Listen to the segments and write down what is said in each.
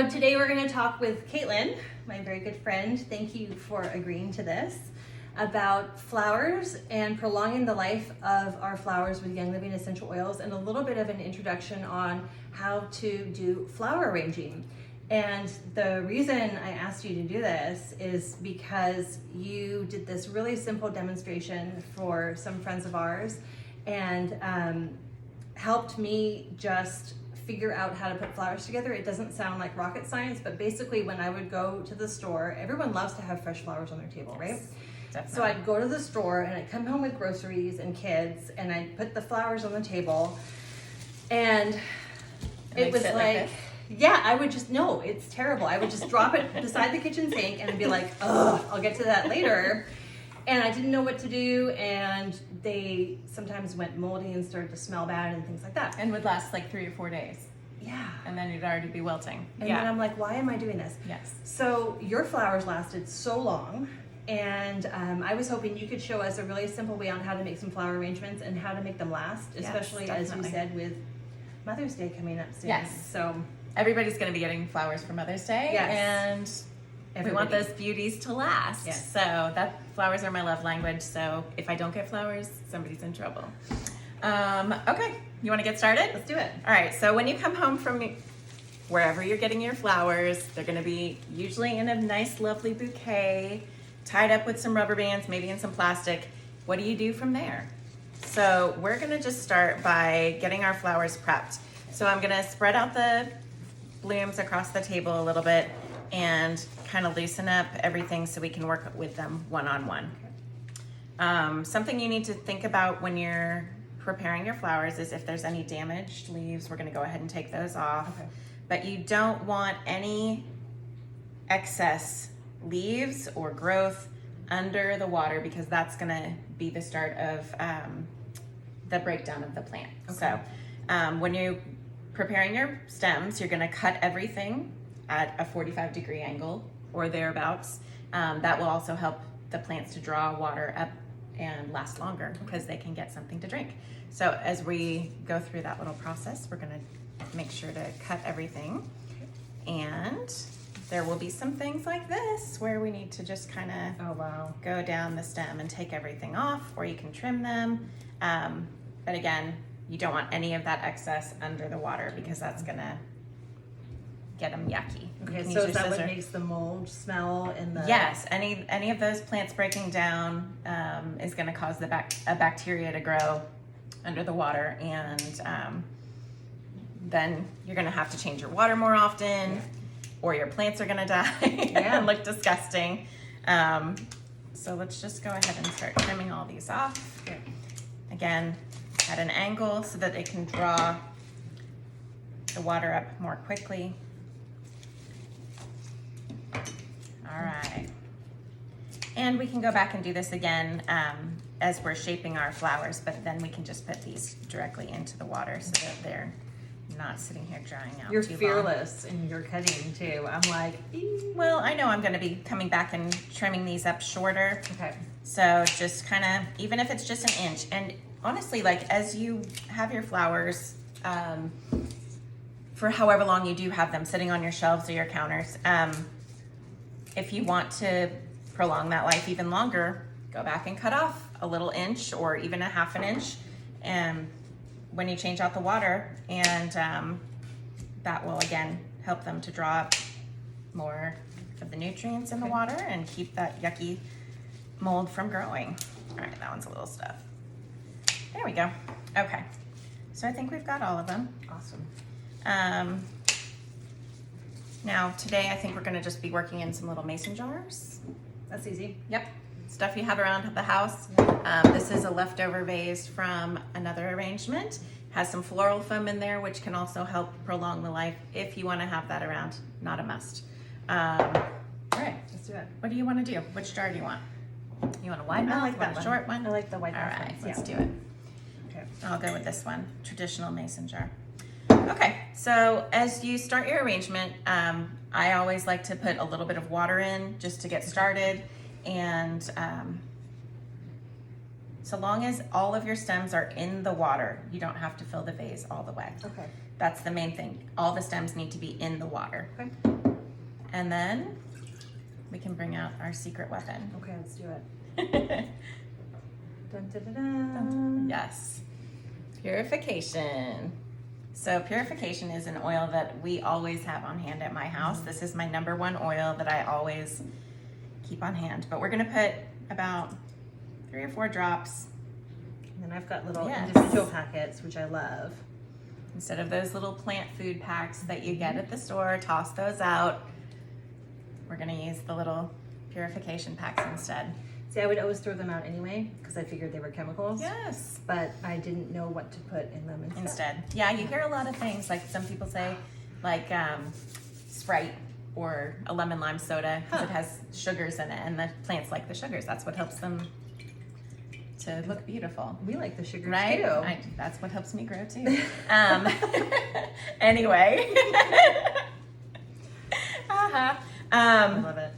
So today we're going to talk with Caitlin, my very good friend. Thank you for agreeing to this, about flowers and prolonging the life of our flowers with Young Living essential oils, and a little bit of an introduction on how to do flower arranging. And the reason I asked you to do this is because you did this really simple demonstration for some friends of ours, and helped me just figure out how to put flowers together. It doesn't sound like rocket science, but basically when I would go to the store, everyone loves to have fresh flowers on their table, right? Definitely. So I'd go to the store and I'd come home with groceries and kids, and I'd put the flowers on the table, and it was like yeah, I would just, no, it's terrible. I would just drop it beside the kitchen sink and be like, ugh, I'll get to that later. And I didn't know what to do, and they sometimes went moldy and started to smell bad and things like that. And would last like 3 or 4 days. Yeah. And then you'd already be wilting. And then I'm like, why am I doing this? Yes. So your flowers lasted so long, and I was hoping you could show us a really simple way on how to make some flower arrangements and how to make them last, especially as you said with Mother's Day coming up soon. Yes. So everybody's going to be getting flowers for Mother's Day. Yes. And we want those beauties to last. Yes. So flowers are my love language. So if I don't get flowers, somebody's in trouble. Okay, you want to get started? Let's do it. All right, so when you come home from wherever you're getting your flowers, they're going to be usually in a nice, lovely bouquet, tied up with some rubber bands, maybe in some plastic. What do you do from there? So we're going to just start by getting our flowers prepped. So I'm going to spread out the blooms across the table a little bit and kind of loosen up everything so we can work with them one-on-one. Something you need to think about when you're preparing your flowers is if there's any damaged leaves, we're going to go ahead and take those off. Okay. But you don't want any excess leaves or growth under the water, because that's going to be the start of the breakdown of the plant. Okay. So when you're preparing your stems, you're going to cut everything at a 45-degree angle or thereabouts. That will also help the plants to draw water up and last longer, because they can get something to drink. So as we go through that little process, we're going to make sure to cut everything. And there will be some things like this where we need to just kind of go down the stem and take everything off, or you can trim them. But again, you don't want any of that excess under the water, because that's going to get them yucky. Okay, so is that what makes the mold smell in the... Yes, any of those plants breaking down is going to cause a bacteria to grow under the water, and then you're going to have to change your water more often, or your plants are going to die and look disgusting. So let's just go ahead and start trimming all these off. Okay. Again, at an angle so that it can draw the water up more quickly. All right. And we can go back and do this again as we're shaping our flowers, but then we can just put these directly into the water so that they're not sitting here drying out. You're fearless in your cutting too. I'm like, eee. Well, I know I'm going to be coming back and trimming these up shorter. Okay. So just kind of, even if it's just an inch, and honestly, like as you have your flowers, for however long you do have them sitting on your shelves or your counters, if you want to prolong that life even longer, go back and cut off a little inch or even a half an inch, and when you change out the water, and that will again help them to draw up more of the nutrients in the water and keep that yucky mold from growing. All right, that one's a little stuff. There we go. Okay, so I think we've got all of them. Awesome. Now today I think we're going to just be working in some little mason jars. That's easy. Yep, stuff you have around the house. This is a leftover vase from another arrangement. Has some floral foam in there, which can also help prolong the life if you want to have that around. Not a must. All right, let's do it. What do you want to do? Which jar do you want? You want a wide mouth? I like that one. Short one? I like the wide mouth. All right, ones. let's do it. Okay, I'll go with this one, traditional mason jar. Okay, so as you start your arrangement, I always like to put a little bit of water in just to get started, and so long as all of your stems are in the water, you don't have to fill the vase all the way. Okay. That's the main thing. All the stems need to be in the water. Okay. And then we can bring out our secret weapon. Okay, let's do it. Dun, dun, dun, dun. Yes. Purification. So purification is an oil that we always have on hand at my house. This is my #1 oil that I always keep on hand. But we're gonna put about 3 or 4 drops. And then I've got little Yes. individual packets, which I love. Instead of those little plant food packs that you get at the store, toss those out. We're gonna use the little purification packs instead. See, I would always throw them out anyway because I figured they were chemicals. Yes. But I didn't know what to put in them instead. Yeah, you hear a lot of things, like some people say, like Sprite or a lemon lime soda because it has sugars in it, and the plants like the sugars. That's what helps them to look beautiful. We like the sugars Right? too. That's what helps me grow too. Anyway. I love it.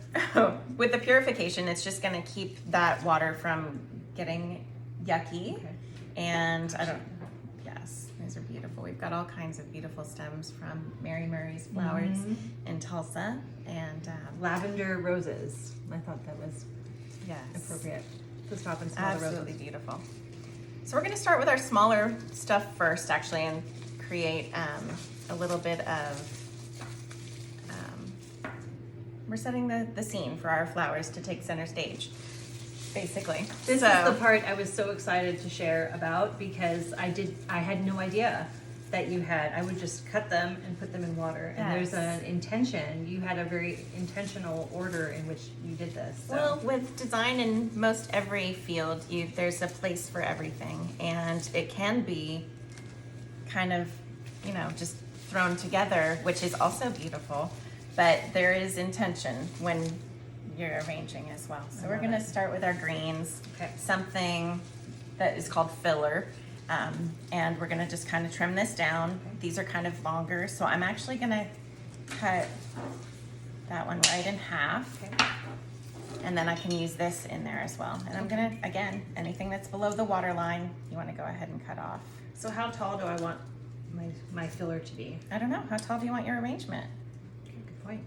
With the purification, it's just going to keep that water from getting yucky. Okay. And yes, these are beautiful. We've got all kinds of beautiful stems from Mary Murray's flowers in Tulsa. And Lavender roses. I thought that was yes, appropriate to stop and smell the roses. absolutely beautiful. So we're going to start with our smaller stuff first, actually, and create a little bit of we're setting the scene for our flowers to take center stage, basically. This is the part I was so excited to share about because I had no idea that you had. I would just cut them and put them in water. And Yes. there's an intention. You had a very intentional order in which you did this. So. Well, with design in most every field, there's a place for everything, and it can be kind of, just thrown together, which is also beautiful. But there is intention when you're arranging as well. So we're gonna start with our greens, Okay. something that is called filler. And we're gonna just kind of trim this down. Okay. These are kind of longer, so I'm actually gonna cut that one right in half. Okay. And then I can use this in there as well. And I'm gonna, again, anything that's below the water line, you wanna go ahead and cut off. So how tall do I want my filler to be? I don't know, how tall do you want your arrangement? Good point.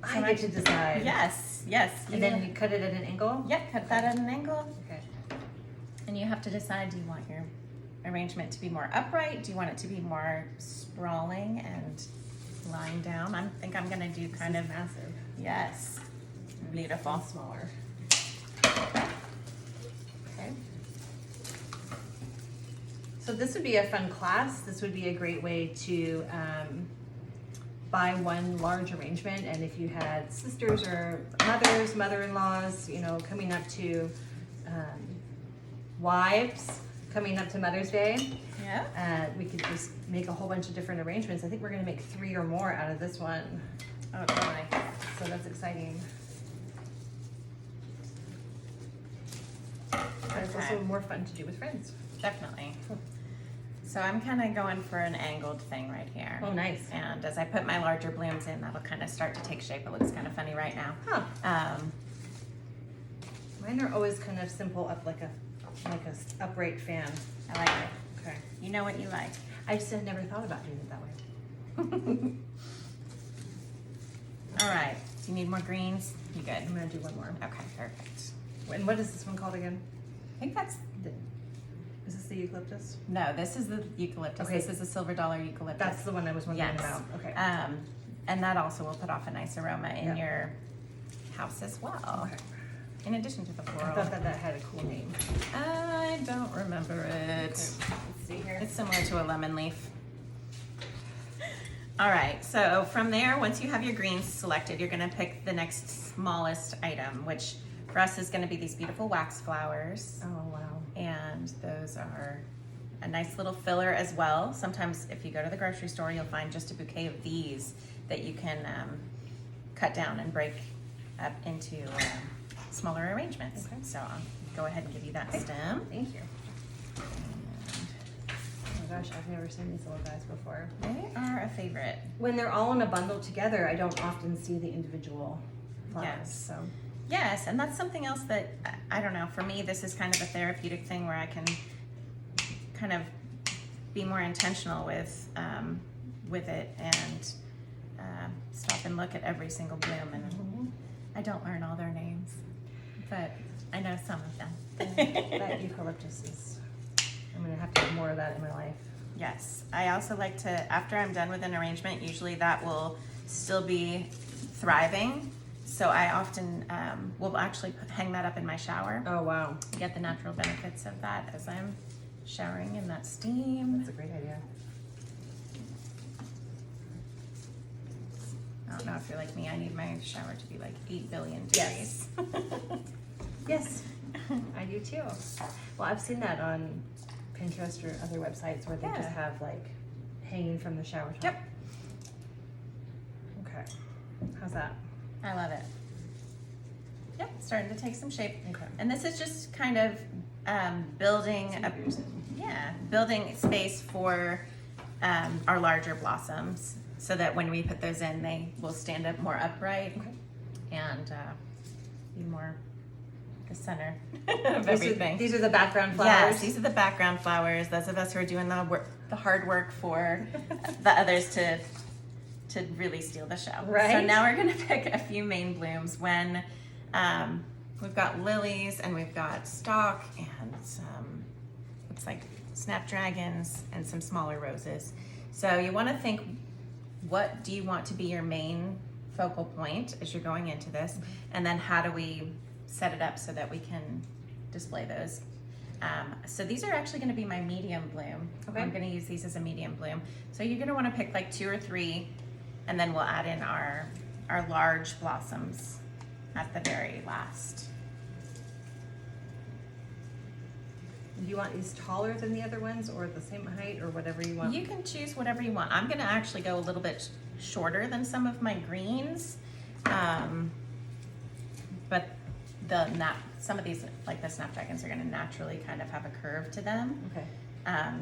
I get to decide. Yes. And then you cut it at an angle? Yep, cut that at an angle. Okay. And you have to decide, do you want your arrangement to be more upright? Do you want it to be more sprawling and lying down? I think I'm gonna do kind of, massive. yes, beautiful. And smaller. Okay. So this would be a fun class. This would be a great way to buy one large arrangement, and if you had sisters or mothers, mother-in-laws, coming up to wives, coming up to Mother's Day, Yeah. we could just make a whole bunch of different arrangements. I think we're gonna make 3 or more out of this one. Oh, totally. So that's exciting. And it's also more fun to do with friends. Definitely. So I'm kind of going for an angled thing right here. Oh, nice. And as I put my larger blooms in, that'll kind of start to take shape. It looks kind of funny right now. Huh. Mine are always kind of simple, up like a upright fan. I like it. Okay. You know what you like. I just had never thought about doing it that way. All right. Do you need more greens? You good? I'm gonna do one more. Okay, perfect. And what is this one called again? I think that's, Is this the eucalyptus? no, this is the eucalyptus. Okay. This is a silver dollar eucalyptus. That's the one I was wondering Yes. about. Okay. And that also will put off a nice aroma in Yeah. your house as well. Okay. In addition to the I floral. thought that had a cool name. I don't remember it. Let's see here. It's similar to a lemon leaf. All right, so from there, once you have your greens selected, you're gonna pick the next smallest item, which for us is gonna be these beautiful wax flowers. Oh, wow. And those are a nice little filler as well. Sometimes if you go to the grocery store, you'll find just a bouquet of these that you can cut down and break up into smaller arrangements. Okay. So I'll go ahead and give you that stem. Thank you. And Oh my gosh, I've never seen these little guys before. they are a favorite. When they're all in a bundle together, I don't often see the individual flowers. Yes. So Yes, and that's something else that, I don't know, for me, this is kind of a therapeutic thing where I can kind of be more intentional with it and stop and look at every single bloom. And I don't learn all their names, but I know some of them. That eucalyptus is, I'm gonna have to have more of that in my life. Yes, I also like to, after I'm done with an arrangement, usually that will still be thriving. So I often will actually hang that up in my shower. Oh, wow. Get the natural benefits of that as I'm showering in that steam. That's a great idea. I don't know if you're like me, I need my shower to be like 8 billion degrees. Yes, I do too. Well, I've seen that on Pinterest or other websites where they Yeah. just have like hanging from the shower top. Yep. Okay. How's that? I love it. Yep, starting to take some shape. Okay. And this is just kind of building building space for our larger blossoms so that when we put those in, they will stand up more upright and be more the center of everything. These are the background flowers? Yes, these are the background flowers. Those of us who are doing the hard work for the others to really steal the show. Right. So now we're gonna pick a few main blooms when we've got lilies and we've got stock and some, looks like snapdragons and some smaller roses. So you wanna think, what do you want to be your main focal point as you're going into this? And then how do we set it up so that we can display those? So these are actually gonna be my medium bloom. Okay. I'm gonna use these as a medium bloom. So you're gonna wanna pick like 2 or 3, and then we'll add in our large blossoms at the very last. Do you want these taller than the other ones or the same height or whatever you want? You can choose whatever you want. I'm gonna actually go a little bit shorter than some of my greens. But some of these, like the snapdragons, are gonna naturally kind of have a curve to them. Okay.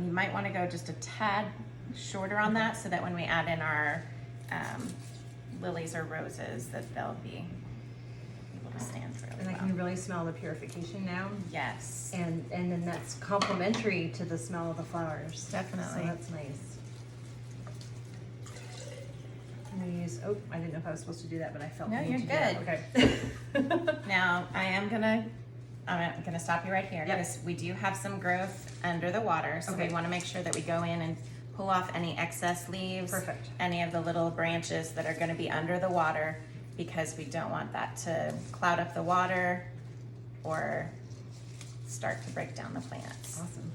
You might wanna go just a tad shorter on that so that when we add in our lilies or roses, that they'll be able to stand really And I well. can really smell the purification now. Yes. And then that's complementary to the smell of the flowers. Definitely. So that's nice. I'm gonna use, oh, I didn't know if I was supposed to do that, but I felt No, the need you're to do that. good. Okay. Now, I'm gonna stop you right here Yep. because we do have some growth under the water. So Okay. we wanna make sure that we go in and pull off any excess leaves. Perfect. Any of the little branches that are gonna be under the water, because we don't want that to cloud up the water or start to break down the plants. Awesome.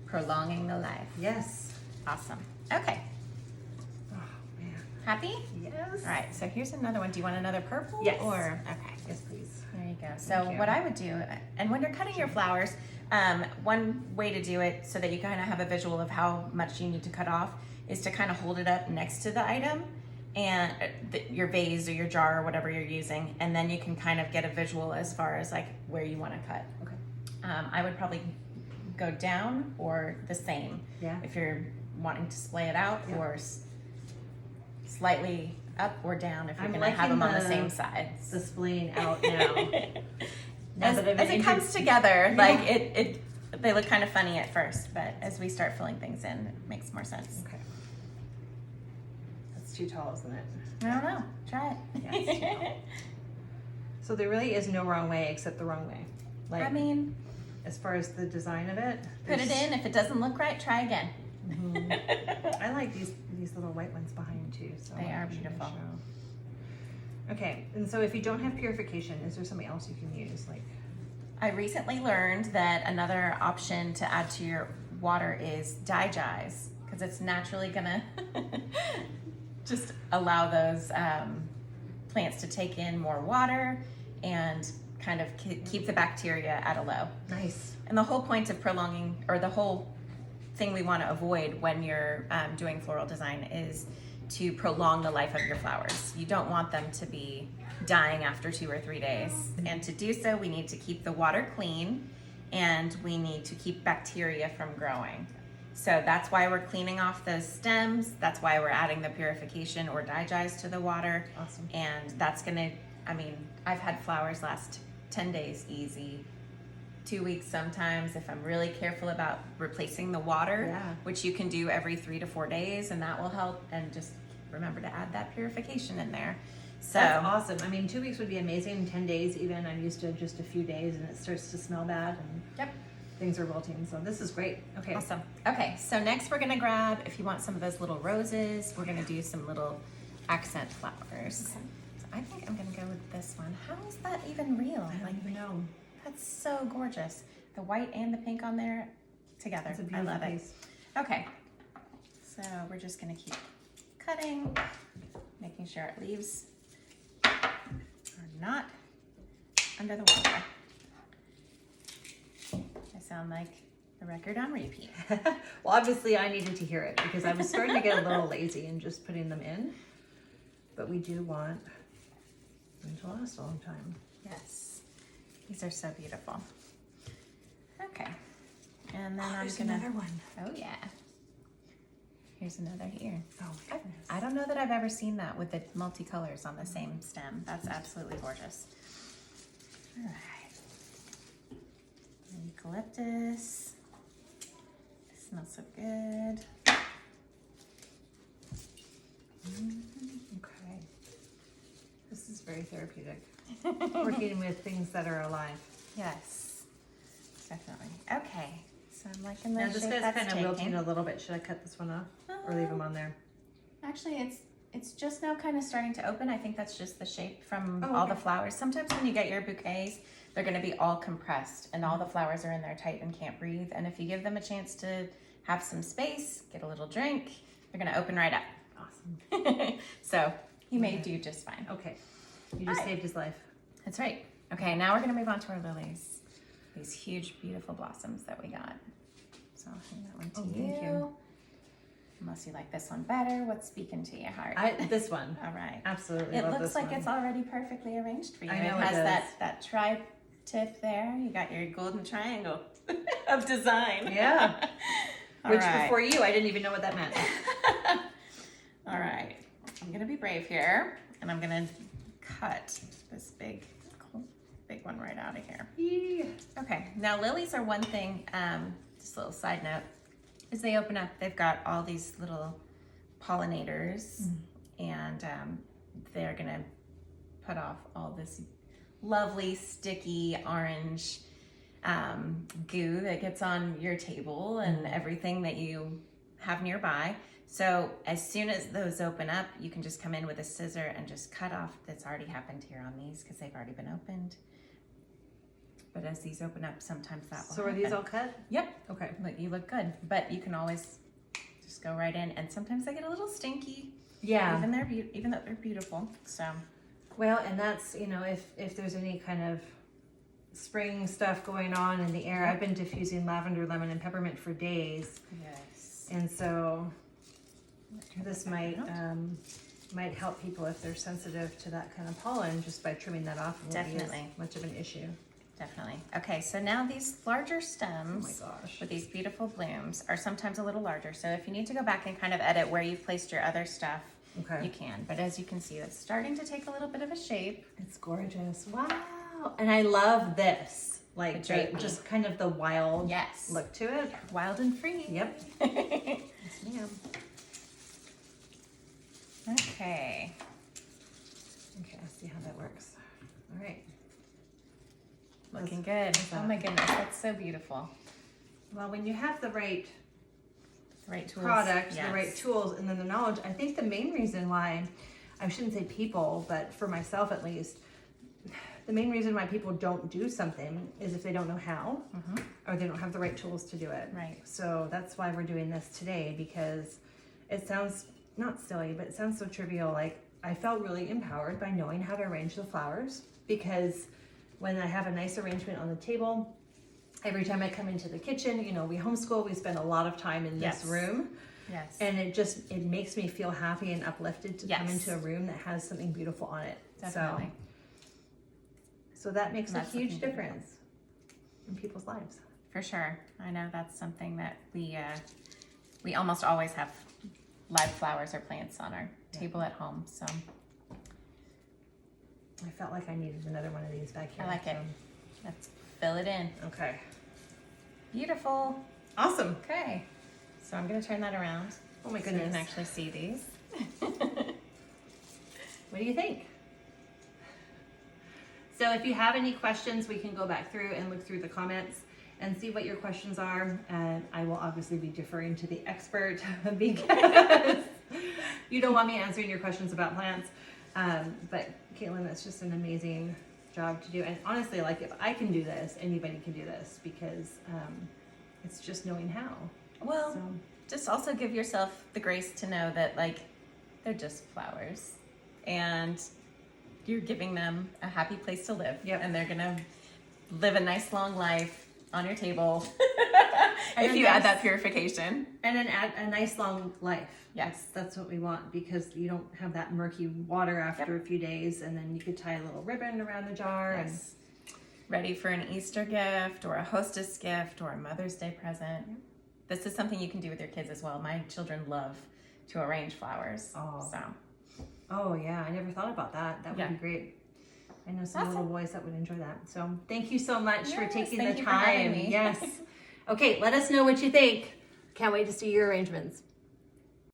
Prolonging the life. Yes. Awesome. Okay, Oh, man. happy? Yes. All right, so here's another one. Do you want another purple? Yes. Or, okay. Yes, please. There you go. So Thank you. what I would do, and when you're cutting your flowers, one way to do it so that you kind of have a visual of how much you need to cut off is to kind of hold it up next to the item and your vase or your jar or whatever you're using, and then you can kind of get a visual as far as like where you want to cut. Okay. I would probably go down or the same Yeah. if you're wanting to splay it out, Yeah. or slightly up or down if you're I'm going to have liking them on the the- same sides. The splaying out now. Now As that I've it been comes together, Yeah. like they look kind of funny at first, but as we start filling things in, it makes more sense. Okay. That's too tall, isn't it? I don't know. Try it. Yeah, it's too tall. So there really is no wrong way except the wrong way. Like, I mean, as far as the design of it. put it in. If it doesn't look right, try again. Mhm. I like these little white ones behind too. So They are I'll show. beautiful. Okay, and so if you don't have purification, is there something else you can use? Like, I recently learned that another option to add to your water is Digize, because it's naturally gonna just allow those plants to take in more water and kind of keep the bacteria at a low. nice. And the whole point of prolonging, or the whole thing we want to avoid when you're doing floral design, is to prolong the life of your flowers. You don't want them to be dying after 2 or 3 days. And to do so, we need to keep the water clean and we need to keep bacteria from growing. So that's why we're cleaning off those stems. That's why we're adding the purification or Digize to the water. Awesome. And that's gonna, I mean, I've had flowers last 10 days easy 2 weeks sometimes if I'm really careful about replacing the water, Yeah. which you can do every 3 to 4 days, and that will help. And just remember to add that purification in there. So That's awesome. I mean, 2 weeks would be amazing. 10 days even. I'm used to just a few days and it starts to smell bad and yep. things are wilting. So this is great. Okay. Awesome. Okay, so next we're gonna grab, if you want some of those little roses, we're gonna do some little accent flowers. Okay. So I think I'm gonna go with this one. How is that even real? I don't even know. That's so gorgeous. The white and the pink on there together. It's a I beautiful love it. piece. Okay, so we're just gonna keep cutting, making sure our leaves are not under the water. I sound like the record on repeat. Well, obviously I needed to hear it because I was starting to get a little lazy in just putting them in. But we do want them to last a long time. Yes, these are so beautiful. Okay, and then I'm There's gonna. another one. Oh yeah. Here's another here. Oh my goodness. I don't know that I've ever seen that with the multicolors on the same stem. That's absolutely gorgeous. All right. Eucalyptus. This smells so good. Okay. This is very therapeutic. Working with things that are alive. Yes, definitely. Okay, so I'm liking the Now this shape guy's that's kind of wilting taking. a little bit. Should I cut this one off or leave him on there? Actually, it's just now kind of starting to open. I think that's just the shape from Oh, all okay. the flowers. Sometimes when you get your bouquets, they're going to be all compressed and all the flowers are in there tight and can't breathe. And if you give them a chance to have some space, get a little drink, they're going to open right up. Awesome. So you may Okay. do just fine. Okay. You just saved his life. That's right. Okay, now we're going to move on to our lilies. These huge, beautiful blossoms that we got. So I'll hand that one to you. Thank you. Unless you like this one better, what's speaking to your heart? This one. All right. Absolutely It love looks this like one. it's already perfectly arranged for you. I know it it has does. that tri-tip there. You got your golden triangle of design. Yeah. All Which right. before you, I didn't even know what that meant. All right. I'm gonna be brave here, and I'm gonna cut this big one right out of here. Yeah. Okay. Now lilies are one thing. Just a little side note, as they open up, they've got all these little pollinators, and they're gonna put off all this lovely sticky orange goo that gets on your table and everything that you have nearby. So as soon as those open up, you can just come in with a scissor and just cut off. That's already happened here on these because they've already been opened. But as these open up, sometimes that will So are happen. these all cut? Yep. Okay. Look, you look good, but you can always just go right in, and sometimes they get a little stinky. Yeah. Even though they're beautiful. So Well, and that's, if there's any kind of spring stuff going on in the air, I've been diffusing lavender, lemon, and peppermint for days. yes, And so this might help people if they're sensitive to that kind of pollen just by trimming that off. It won't be as Definitely. much of an issue. definitely. Okay, so now these larger Oh stems my gosh. with these beautiful blooms are sometimes a little larger. So if you need to go back and kind of edit where you've placed your other stuff, Okay. you can. But as you can see, it's starting to take a little bit of a shape. It's gorgeous. Wow. And I love this. Like The drapey. just kind of the wild Yes. look to it. Wild and free. Yep. Yes, ma'am. Okay. Okay, let's see how that works. All right. Looking good. How's Oh that? my goodness, that's so beautiful. Well, when you have the right The right tools. product, Yes. the right tools, and then the knowledge, I think the main reason why, I shouldn't say people, but for myself at least, the main reason why people don't do something is if they don't know how, or they don't have the right tools to do it. Right. So that's why we're doing this today, because it sounds not silly, but it sounds so trivial. Like, I felt really empowered by knowing how to arrange the flowers, because when I have a nice arrangement on the table, every time I come into the kitchen, we homeschool, we spend a lot of time in this Yes. room, Yes. and it makes me feel happy and uplifted to come Yes. into a room that has something beautiful on it. Definitely. So that makes a That's huge looking beautiful. difference in people's lives. For sure. I know that's something that we almost always have live flowers or plants on our table at home. So I felt like I needed another one of these back here. I like it. so. That's fill it in. Okay. Beautiful. Awesome. Okay. So I'm going to turn that around. Oh my So you goodness. can actually see these. What do you think? So if you have any questions, we can go back through and look through the comments and see what your questions are. And I will obviously be deferring to the expert because you don't want me answering your questions about plants. But Caitlin, that's just an amazing job to do. And honestly, like if I can do this, anybody can do this because it's just knowing how. Well, So. just also give yourself the grace to know that like they're just flowers and you're giving them a happy place to live. Yep. And they're going to live a nice long life on your table And if a you nice- add that purification. And then add a nice long life. Yes. That's what we want because you don't have that murky water after a few days, and then you could tie a little ribbon around the jar. Yes. Ready for an Easter gift or a hostess gift or a Mother's Day present. Yep. This is something you can do with your kids as well. My children love to arrange flowers. Oh. So Oh yeah, I never thought about that. That would Yeah. be great. I know some Awesome. little boys that would enjoy that. So thank you so much for Yes, taking thank the you for having time. me. Yes. Okay, let us know what you think. Can't wait to see your arrangements.